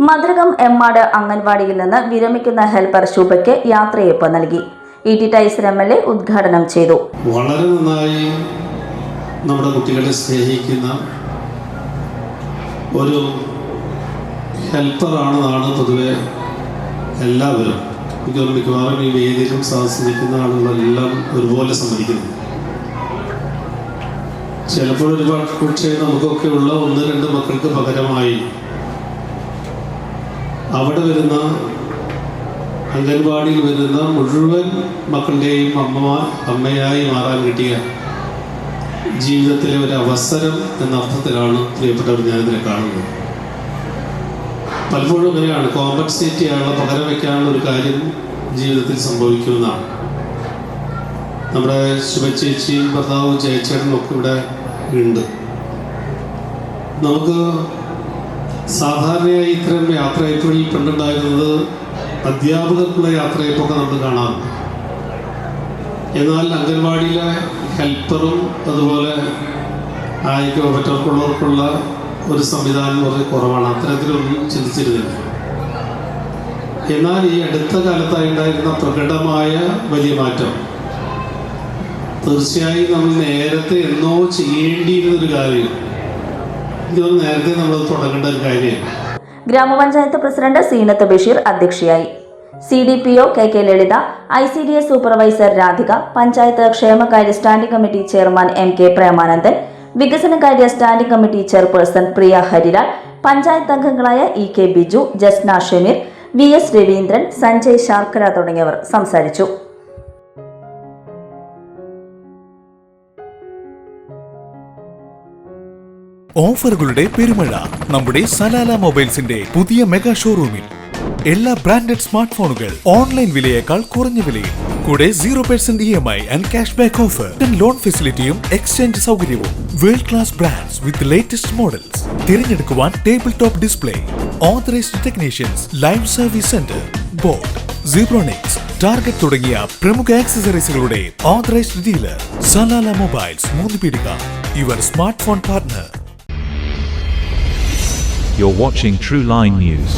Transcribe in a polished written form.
മധുരകം എമ്മാട് അംഗൻവാടിയിൽ നിന്ന് വിരമിക്കുന്ന ഹെൽപ്പർ ശുഭയ്ക്ക് യാത്രയയപ്പ് നൽകി. ഇ.ടി. ടൈസൺ എം.എൽ.എ. ഉദ്ഘാടനം ചെയ്തു. വളരെ നന്നായി നമ്മുടെ കുട്ടികളെ സ്നേഹിക്കുന്ന ഒരു ഹെൽപ്പറാണെന്നാണ് പൊതുവെ എല്ലാവരും മിക്കവാറും ഈ വേദിയിലും സാഹസിക്കുന്ന ആളുകളെല്ലാം ഒരുപോലെ സമ്മതിക്കുന്നത്. ചിലപ്പോൾ ഒരുപാട് പക്ഷേ നമുക്കൊക്കെ ഉള്ള 1-2 മക്കൾക്ക് പകരമായി അവിടെ വരുന്ന അംഗൻവാടിയിൽ വരുന്ന മുഴുവൻ മക്കളുടെയും അമ്മയായി മാറാൻ കിട്ടിയ ജീവിതത്തിലെ ഒരു അവസരം എന്ന അർത്ഥത്തിലാണ് പ്രിയപ്പെട്ടവർ ഞാനിതിനെ കാണുന്നത്. പലപ്പോഴും അങ്ങനെയാണ്, കോമ്പൻസേറ്റ് ചെയ്യാനുള്ള പകരം വയ്ക്കാനുള്ള ഒരു കാര്യം ജീവിതത്തിൽ സംഭവിക്കുമെന്നാണ്. നമ്മുടെ ശുഭചേച്ചിയും ഭർത്താവും ചേച്ചേട്ടനും ഒക്കെ ഇവിടെ ഉണ്ട്. നമുക്ക് സാധാരണയായി ഇത്തരം യാത്രയപ്പുകളിൽ പണ്ടുണ്ടായിരുന്നത് അധ്യാപകർക്കുള്ള യാത്രയപ്പൊക്കെ നമ്മൾ കാണാറുണ്ട്. എന്നാൽ അംഗൻവാടിയിലെ ഹെൽപ്പറും അതുപോലെ മറ്റവർക്കുള്ളവർക്കുള്ള ഒരു സംവിധാനം വളരെ കുറവാണ്. അത്തരത്തിലൊന്നും ചിന്തിച്ചിരുന്നില്ല. എന്നാൽ ഈ അടുത്ത കാലത്തായി ഉണ്ടായിരുന്ന പ്രകടമായ വലിയ മാറ്റം തീർച്ചയായും നമ്മൾ നേരത്തെ എന്നോ ചെയ്യേണ്ടിയിരുന്നൊരു കാര്യം, ഇതൊന്നും നേരത്തെ നമ്മൾ തുടങ്ങേണ്ട ഒരു കാര്യമാണ്. ഗ്രാമപഞ്ചായത്ത് പ്രസിഡന്റ് സീനത്ത് ബഷീർ അധ്യക്ഷയായി. CDPO K Lalitha, ICDS supervisor Radhika, panchayat ക്ഷേമകാര്യ standing committee chairman M.K. Premanandan, വികസനകാര്യ standing committee chairperson Priya Harilal, panchayat അംഗങ്ങളായ E.K. ബിജു, ജസ്ന ഷമീർ, V.S. രവീന്ദ്രൻ, സഞ്ജയ് ശാർക്കര തുടങ്ങിയവർ സംസാരിച്ചു. ഓഫറുകളുടെ പെരുമഴ നമ്മുടെ സലാല മൊബൈൽസിന്റെ പുതിയ മെഗാ ഷോറൂമിൽ. എല്ലാ ബ്രാൻഡഡ് സ്മാർട്ട് ഫോണുകൾ ഓൺലൈൻ വിലയേക്കാൾ കുറഞ്ഞ വിലയിൽ, കൂടെ 0% EMI and cash back offer, loan ഫെസിലിറ്റിയും എക്സ്ചേഞ്ച് സൗകര്യവും. World class brands with latest models. തിരഞ്ഞെടുക്കുവാൻ table top display, authorised technicians, live service centre, boAt, Zebronics, Target തുടങ്ങിയ പ്രമുഖ ആക്സസറീസുകളുടെ authorised dealer. Salala mobiles, Moonupeedika, your smart phone partner. You're watching True Line News.